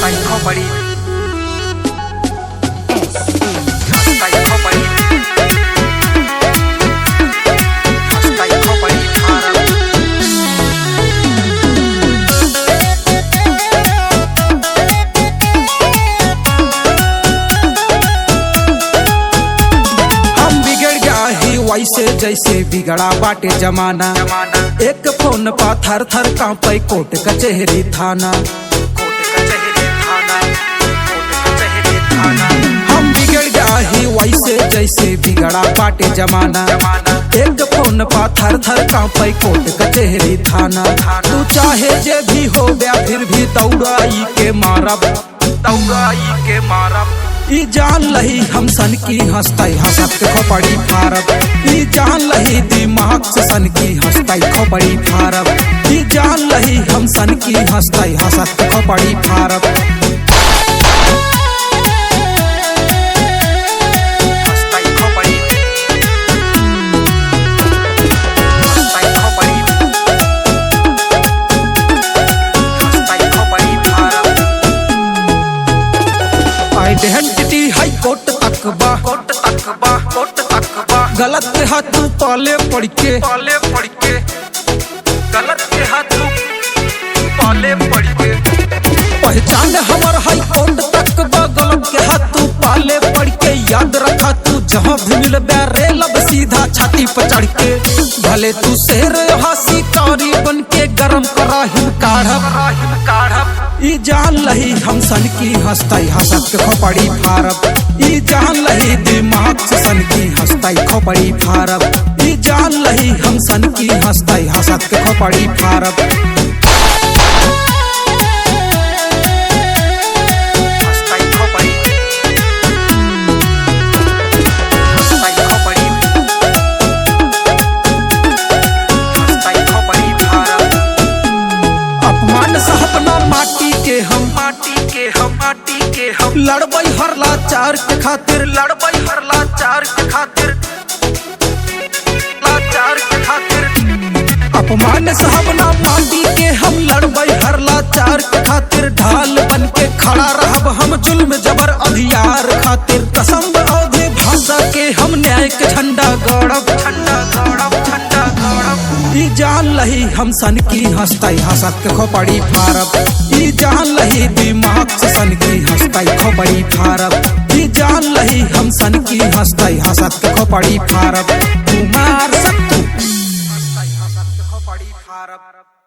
खोपड़ी हस्ताई खोपड़ी हस्ताई खोपड़ी फारम हम बिगड़ गया ही वैसे जैसे बिगड़ा बाटे जमाना। एक फोन पा थर थर कांपे कोर्ट कचहरी थाना। हम बिगड़ गया ही वैसे जैसे बिगड़ा बाटे जमाना। एक फोन पा थर थर कांपे कोर्ट कचहरी थाना। तू चाहे जे भी हो गया फिर भी दौड़ाई के मारब, दौड़ाई के मारब। ई जान लही हम सन की हंसताई हंसत के खोपड़ी फारब। ई जान लही दिमाग से सन की हंसताई खोपड़ी फारब। ई जान लही हम सन की हंसताई हंसत के खोपड़ी फारब। आइडेंटिटी हाई कोर्ट तक बा, कोर्ट तक बा, कोर्ट तक बा। गलत के हाथ तू पाले पड़ के, पाले पड़ के। गलत के हाथ तू पाले पड़ के। पहचान हमर हाई कोर्ट तक बा, गलत के हाथ तू पाले पड़ के। याद रखा तू जहाँ भी मिल बैरे लब सीधा छाती पर चढ़ के। भले तू शेर हासी कारी बन के गरम कराहिम काढ़ब, काढ़ब। ई जान लही हम सन की हंसताई हंसत के खोपड़ी फारब। ई जान लही दिमाग से सन की हंसताई खोपड़ी फारब। ई जान लही हम सन की हंसताई हंसत के खोपड़ी फारब। माटी के हम, माटी के हम। लड़बई हर लाचार के खातिर, लड़बई हर लाचार के खातिर, लाचार के खातिर। अपमान साहब ना माटी के हम, लड़बई हर लाचार के खातिर। ढाल बन के खड़ा रहब हम जुल्म जबर अधियार खातिर। कसम अवधि भाषा के हम न्याय के झंडा गड़ब, झंडा गड़ब, झंडा गड़ब। ई जान लही हम सन की हंसताई हंसत के खोपड़ी फारब। ई जान लही दिमाग से सन की हंसताई खोपड़ी फारब। ई जान लही हम सन की हंसताई हंसत के खोपड़ी फारब। तू मार सकतू हंसताई हंसत के खोपड़ी फारब।